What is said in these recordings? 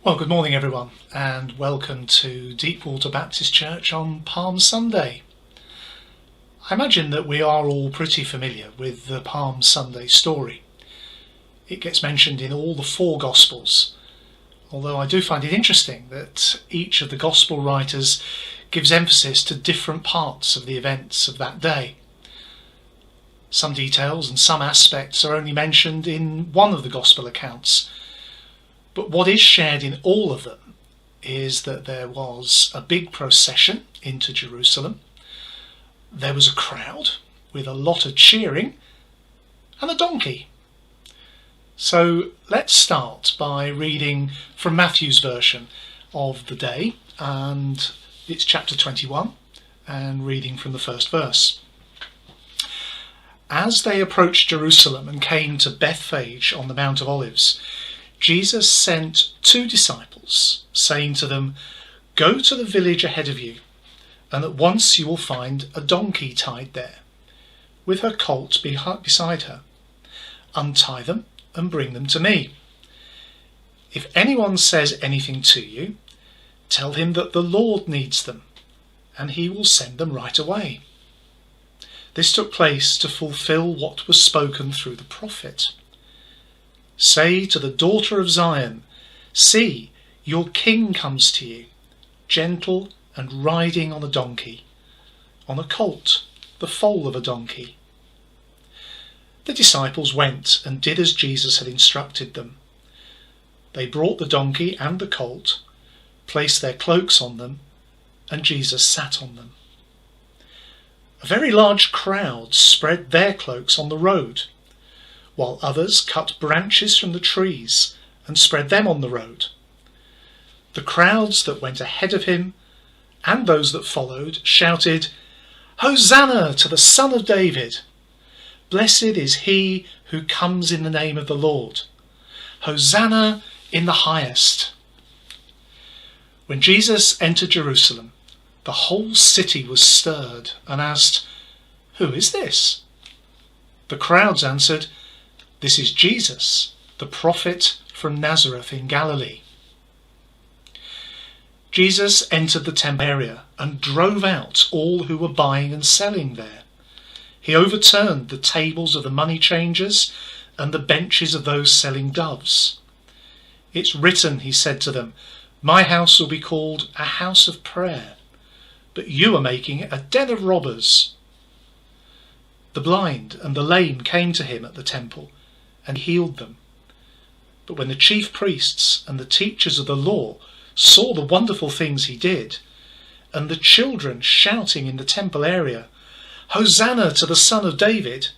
Well, good morning everyone, and welcome to Deepwater Baptist Church on Palm Sunday. I imagine that we are all pretty familiar with the Palm Sunday story. It gets mentioned in all the four Gospels, although I do find it interesting that each of the Gospel writers gives emphasis to different parts of the events of that day. Some details and some aspects are only mentioned in one of the Gospel accounts, but what is shared in all of them is that there was a big procession into Jerusalem, there was a crowd with a lot of cheering, and a donkey. So let's start by reading from Matthew's version of the day, and it's chapter 21, and reading from the first verse. As they approached Jerusalem and came to Bethphage on the Mount of Olives, Jesus sent two disciples, saying to them, "Go to the village ahead of you, and at once you will find a donkey tied there, with her colt beside her. Untie them and bring them to me. If anyone says anything to you, tell him that the Lord needs them, and he will send them right away." This took place to fulfill what was spoken through the prophet. "Say to the daughter of Zion, see, your king comes to you, gentle and riding on a donkey, on a colt, the foal of a donkey." The disciples went and did as Jesus had instructed them. They brought the donkey and the colt, placed their cloaks on them, and Jesus sat on them. A very large crowd spread their cloaks on the road, while others cut branches from the trees and spread them on the road. The crowds that went ahead of him and those that followed shouted, "Hosanna to the Son of David! Blessed is he who comes in the name of the Lord! Hosanna in the highest!" When Jesus entered Jerusalem, the whole city was stirred and asked, "Who is this?" The crowds answered, "This is Jesus, the prophet from Nazareth in Galilee." Jesus entered the temple area and drove out all who were buying and selling there. He overturned the tables of the money changers and the benches of those selling doves. "It's written," he said to them, "My house will be called a house of prayer, but you are making it a den of robbers." The blind and the lame came to him at the temple, and he healed them. But when the chief priests and the teachers of the law saw the wonderful things he did, and the children shouting in the temple area, "Hosanna to the Son of David,"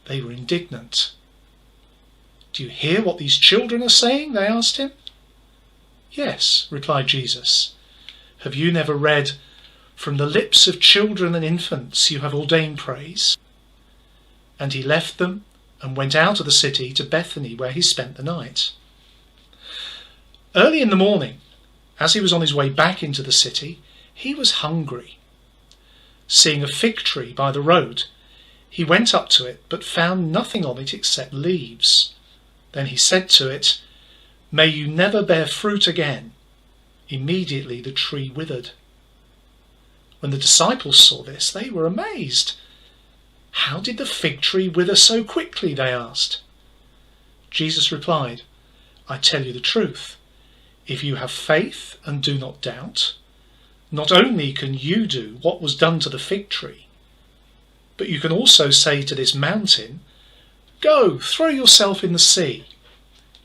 they were indignant. "Do you hear what these children are saying?" they asked him. "Yes," replied Jesus. "Have you never read, 'From the lips of children and infants you have ordained praise'?" And he left them and went out of the city to Bethany, where he spent the night. Early in the morning, as he was on his way back into the city, he was hungry. Seeing a fig tree by the road, he went up to it, but found nothing on it except leaves. Then he said to it, "May you never bear fruit again." Immediately the tree withered. When the disciples saw this, they were amazed. "How did the fig tree wither so quickly?" they asked. Jesus replied, "I tell you the truth. If you have faith and do not doubt, not only can you do what was done to the fig tree, but you can also say to this mountain, 'Go, throw yourself in the sea,'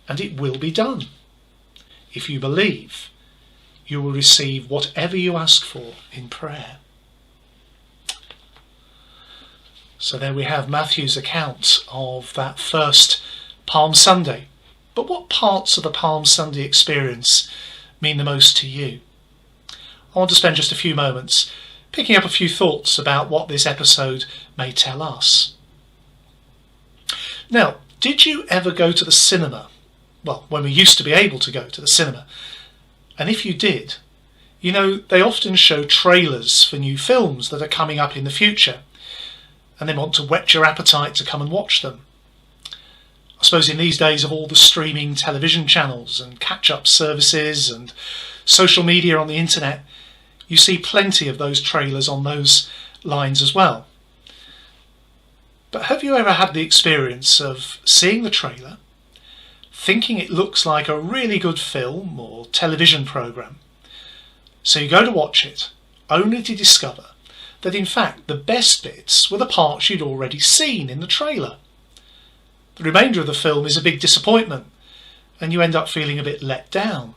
and it will be done. If you believe, you will receive whatever you ask for in prayer." So there we have Matthew's account of that first Palm Sunday. But what parts of the Palm Sunday experience mean the most to you? I want to spend just a few moments picking up a few thoughts about what this episode may tell us. Now, did you ever go to the cinema? Well, when we used to be able to go to the cinema. And if you did, you know, they often show trailers for new films that are coming up in the future, and they want to whet your appetite to come and watch them. suppose in these days of all the streaming television channels and catch-up services and social media on the internet, you see plenty of those trailers on those lines as well. But have you ever had the experience of seeing the trailer, thinking it looks like a really good film or television programme? So you go to watch it, only to discover that in fact the best bits were the parts you'd already seen in the trailer. The remainder of the film is a big disappointment, and you end up feeling a bit let down.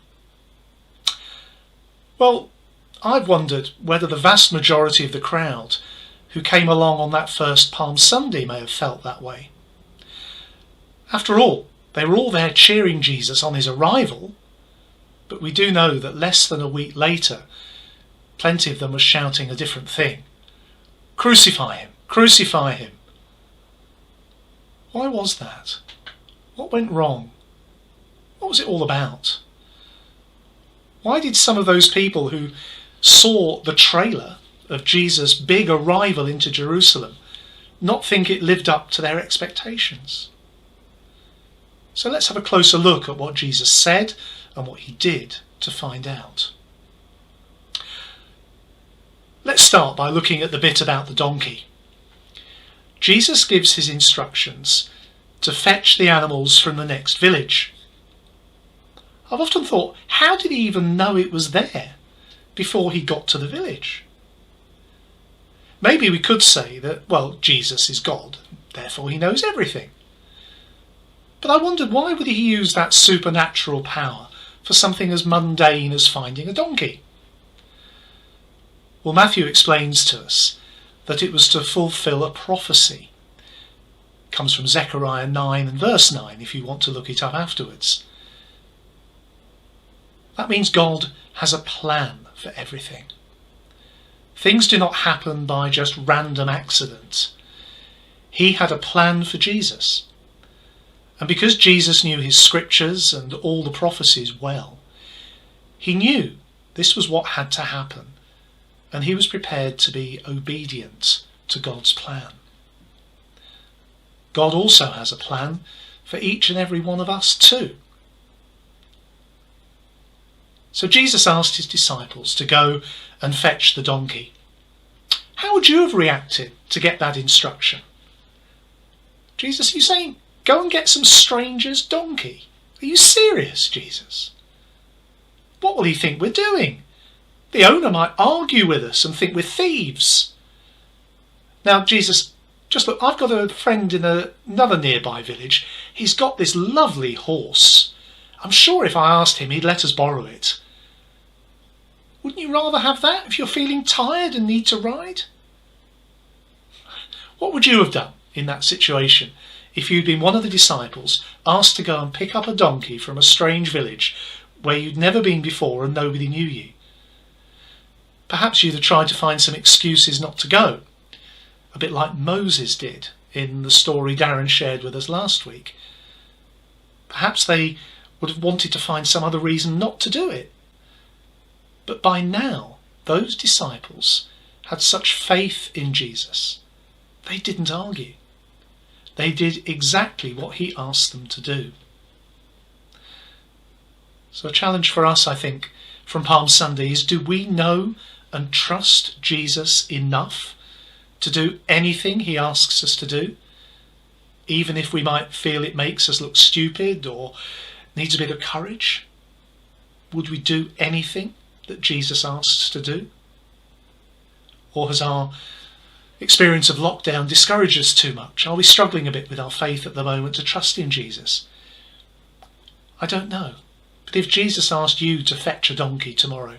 Well, I've wondered whether the vast majority of the crowd who came along on that first Palm Sunday may have felt that way. After all, they were all there cheering Jesus on his arrival, but we do know that less than a week later, plenty of them were shouting a different thing. Crucify him! Crucify him! Why was that? What went wrong? What was it all about? Why did some of those people who saw the trailer of Jesus' big arrival into Jerusalem not think it lived up to their expectations? So let's have a closer look at what Jesus said and what he did to find out. Let's start by looking at the bit about the donkey. Jesus gives his instructions to fetch the animals from the next village. I've often thought, how did he even know it was there before he got to the village? Maybe we could say that, well, Jesus is God, therefore he knows everything. But I wondered, why would he use that supernatural power for something as mundane as finding a donkey? Well, Matthew explains to us that it was to fulfill a prophecy. It comes from Zechariah 9 and verse 9, if you want to look it up afterwards. That means God has a plan for everything. Things do not happen by just random accident. He had a plan for Jesus. And because Jesus knew his scriptures and all the prophecies well, he knew this was what had to happen, and he was prepared to be obedient to God's plan. God also has a plan for each and every one of us too. So Jesus asked his disciples to go and fetch the donkey. How would you have reacted to get that instruction? Jesus, are you saying, go and get some stranger's donkey? Are you serious, Jesus? What will he think we're doing? The owner might argue with us and think we're thieves. Now, Jesus, just look, I've got a friend in another nearby village. He's got this lovely horse. I'm sure if I asked him, he'd let us borrow it. Wouldn't you rather have that if you're feeling tired and need to ride? What would you have done in that situation if you'd been one of the disciples asked to go and pick up a donkey from a strange village where you'd never been before and nobody knew you? Perhaps you'd have tried to find some excuses not to go, a bit like Moses did in the story Darren shared with us last week. Perhaps they would have wanted to find some other reason not to do it. But by now, those disciples had such faith in Jesus, they didn't argue. They did exactly what he asked them to do. So a challenge for us, I think, from Palm Sunday is, do we know and trust Jesus enough to do anything he asks us to do, even if we might feel it makes us look stupid or needs a bit of courage? Would we do anything that Jesus asks to do? Or has our experience of lockdown discouraged us too much? Are we struggling a bit with our faith at the moment to trust in Jesus? I don't know. But if Jesus asked you to fetch a donkey tomorrow,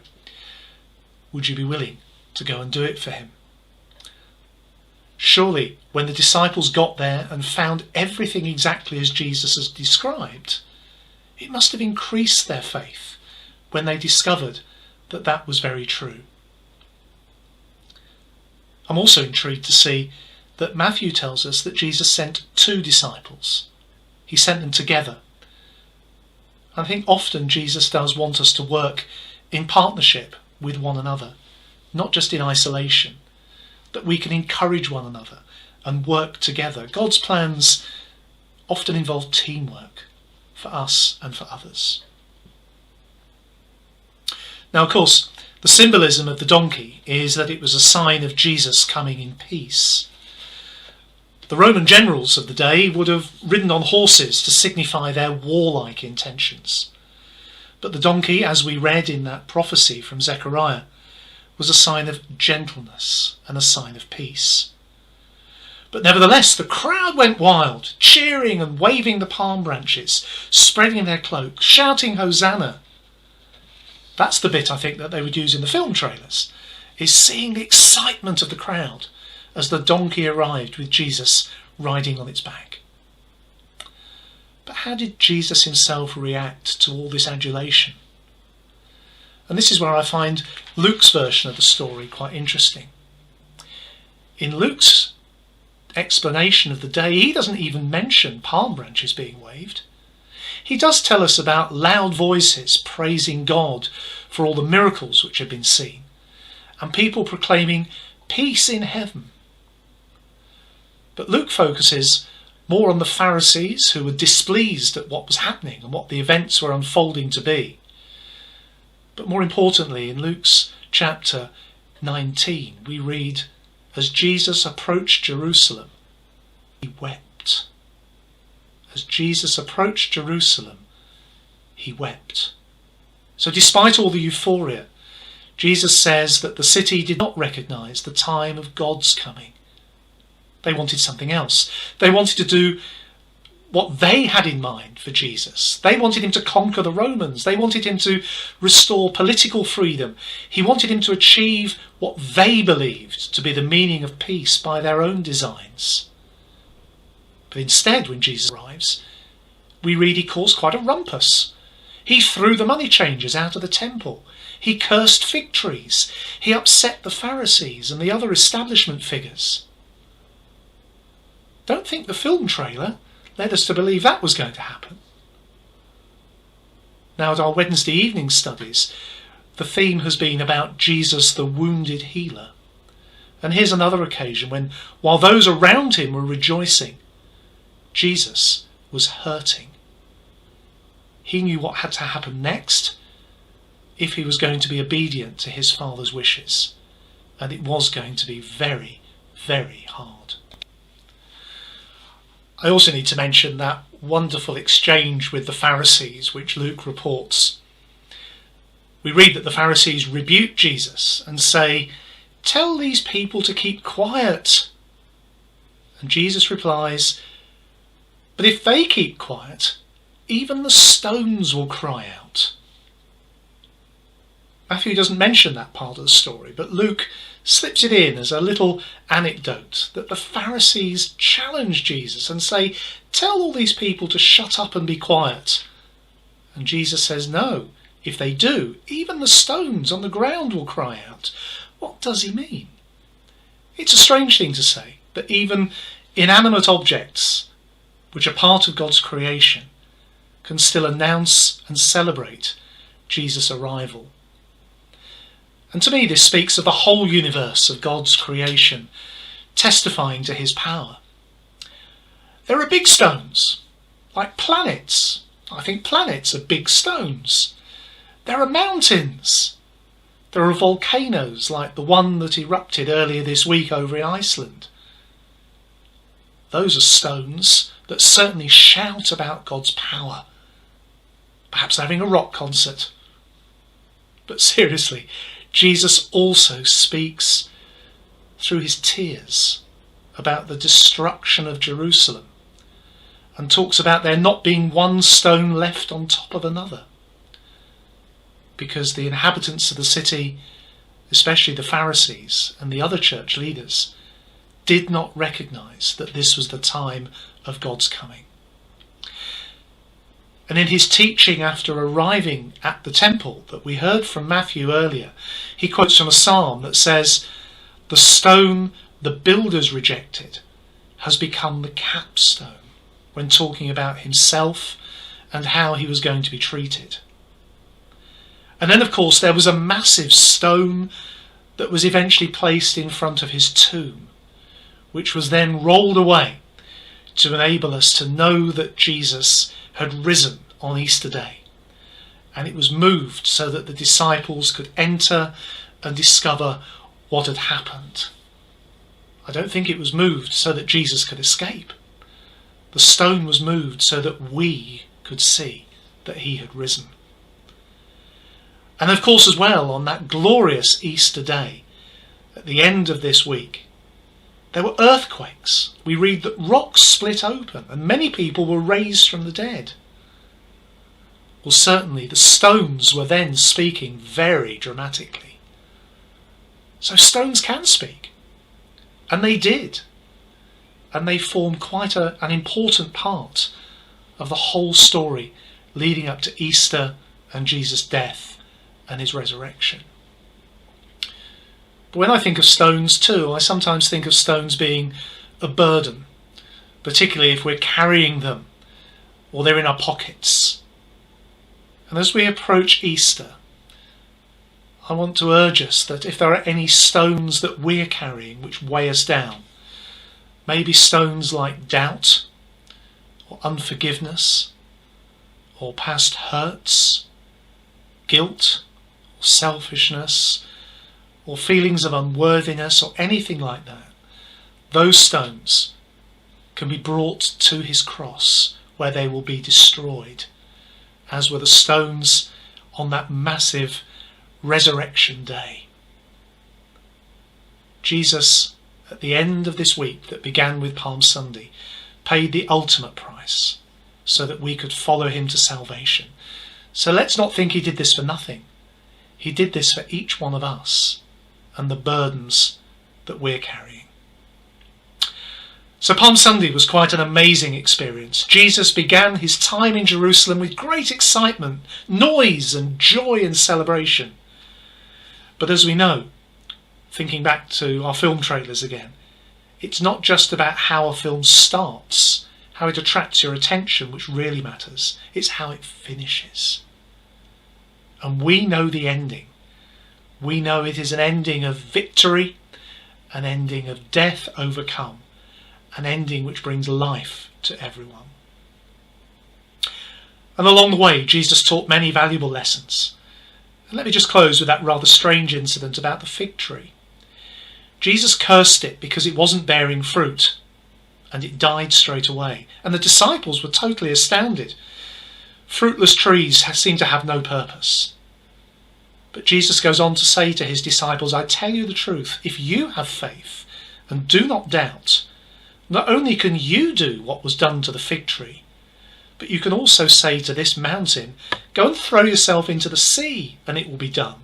would you be willing to go and do it for him? Surely, when the disciples got there and found everything exactly as Jesus has described, it must have increased their faith when they discovered that that was very true. I'm also intrigued to see that Matthew tells us that Jesus sent 2 disciples. He sent them together. I think often Jesus does want us to work in partnership with one another, not just in isolation, that we can encourage one another and work together. God's plans often involve teamwork for us and for others. Now, of course, the symbolism of the donkey is that it was a sign of Jesus coming in peace. The Roman generals of the day would have ridden on horses to signify their warlike intentions. But the donkey, as we read in that prophecy from Zechariah, was a sign of gentleness and a sign of peace. But nevertheless, the crowd went wild, cheering and waving the palm branches, spreading their cloaks, shouting Hosanna. That's the bit I think that they would use in the film trailers, is seeing the excitement of the crowd as the donkey arrived with Jesus riding on its back. But how did Jesus himself react to all this adulation? And this is where I find Luke's version of the story quite interesting. In Luke's explanation of the day, he doesn't even mention palm branches being waved. He does tell us about loud voices praising God for all the miracles which had been seen, and people proclaiming peace in heaven. But Luke focuses more on the Pharisees who were displeased at what was happening and what the events were unfolding to be. But more importantly, in Luke's chapter 19, we read, as Jesus approached Jerusalem, he wept. As Jesus approached Jerusalem, he wept. So despite all the euphoria, Jesus says that the city did not recognise the time of God's coming. They wanted something else. They wanted to do what they had in mind for Jesus. They wanted him to conquer the Romans. They wanted him to restore political freedom. He wanted him to achieve what they believed to be the meaning of peace by their own designs. But instead, when Jesus arrives, we read he caused quite a rumpus. He threw the money changers out of the temple. He cursed fig trees. He upset the Pharisees and the other establishment figures. Don't think the film trailer led us to believe that was going to happen. Now, at our Wednesday evening studies, the theme has been about Jesus, the wounded healer. And here's another occasion when, while those around him were rejoicing, Jesus was hurting. He knew what had to happen next if he was going to be obedient to his Father's wishes. And it was going to be very, very hard. I also need to mention that wonderful exchange with the Pharisees, which Luke reports. We read that the Pharisees rebuke Jesus and say, "Tell these people to keep quiet." And Jesus replies, "But if they keep quiet, even the stones will cry out." Matthew doesn't mention that part of the story, but Luke slips it in as a little anecdote that the Pharisees challenge Jesus and say, "Tell all these people to shut up and be quiet." And Jesus says, "No, if they do, even the stones on the ground will cry out." What does he mean? It's a strange thing to say, but even inanimate objects, which are part of God's creation, can still announce and celebrate Jesus' arrival. And to me, this speaks of the whole universe of God's creation, testifying to his power. There are big stones, like planets. I think planets are big stones. There are mountains. There are volcanoes, like the one that erupted earlier this week over in Iceland. Those are stones that certainly shout about God's power. Perhaps having a rock concert. But seriously, Jesus also speaks through his tears about the destruction of Jerusalem and talks about there not being one stone left on top of another, because the inhabitants of the city, especially the Pharisees and the other church leaders, did not recognise that this was the time of God's coming. And in his teaching after arriving at the temple that we heard from Matthew earlier, he quotes from a psalm that says, "The stone the builders rejected has become the capstone," when talking about himself and how he was going to be treated. And then, of course, there was a massive stone that was eventually placed in front of his tomb, which was then rolled away to enable us to know that Jesus had risen on Easter Day. And it was moved so that the disciples could enter and discover what had happened. I don't think it was moved so that Jesus could escape. The stone was moved so that we could see that he had risen. And of course as well, on that glorious Easter day, at the end of this week, there were earthquakes. We read that rocks split open and many people were raised from the dead. Well, certainly the stones were then speaking very dramatically. So stones can speak. And they did. And they form quite an important part of the whole story leading up to Easter and Jesus' death and his resurrection. But when I think of stones too, I sometimes think of stones being a burden, particularly if we're carrying them or they're in our pockets. And as we approach Easter, I want to urge us that if there are any stones that we're carrying which weigh us down, maybe stones like doubt or unforgiveness or past hurts, guilt or selfishness or feelings of unworthiness or anything like that, those stones can be brought to his cross where they will be destroyed, as were the stones on that massive resurrection day. Jesus, at the end of this week that began with Palm Sunday, paid the ultimate price so that we could follow him to salvation. So let's not think he did this for nothing. He did this for each one of us and the burdens that we're carrying. So Palm Sunday was quite an amazing experience. Jesus began his time in Jerusalem with great excitement, noise and joy and celebration. But as we know, thinking back to our film trailers again, it's not just about how a film starts, how it attracts your attention, which really matters. It's how it finishes. And we know the ending. We know it is an ending of victory, an ending of death overcome, an ending which brings life to everyone. And along the way, Jesus taught many valuable lessons. And let me just close with that rather strange incident about the fig tree. Jesus cursed it because it wasn't bearing fruit, and it died straight away. And the disciples were totally astounded. Fruitless trees seem to have no purpose. But Jesus goes on to say to his disciples, I tell you the truth, if you have faith and do not doubt, not only can you do what was done to the fig tree, but you can also say to this mountain, go and throw yourself into the sea, and it will be done.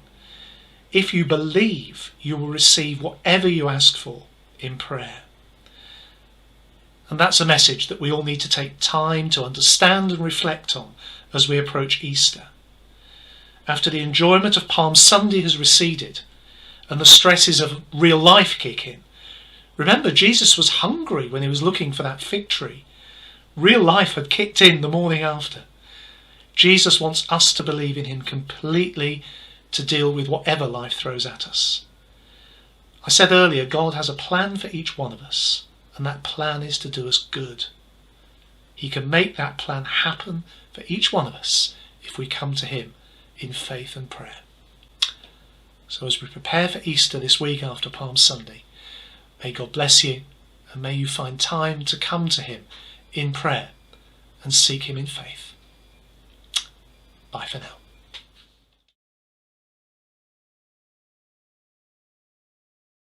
If you believe, you will receive whatever you ask for in prayer. And that's a message that we all need to take time to understand and reflect on as we approach Easter. After the enjoyment of Palm Sunday has receded and the stresses of real life kick in, remember, Jesus was hungry when he was looking for that fig tree. Real life had kicked in the morning after. Jesus wants us to believe in him completely to deal with whatever life throws at us. I said earlier, God has a plan for each one of us, and that plan is to do us good. He can make that plan happen for each one of us if we come to him in faith and prayer. So as we prepare for Easter this week after Palm Sunday, may God bless you, and may you find time to come to him in prayer and seek him in faith. Bye for now.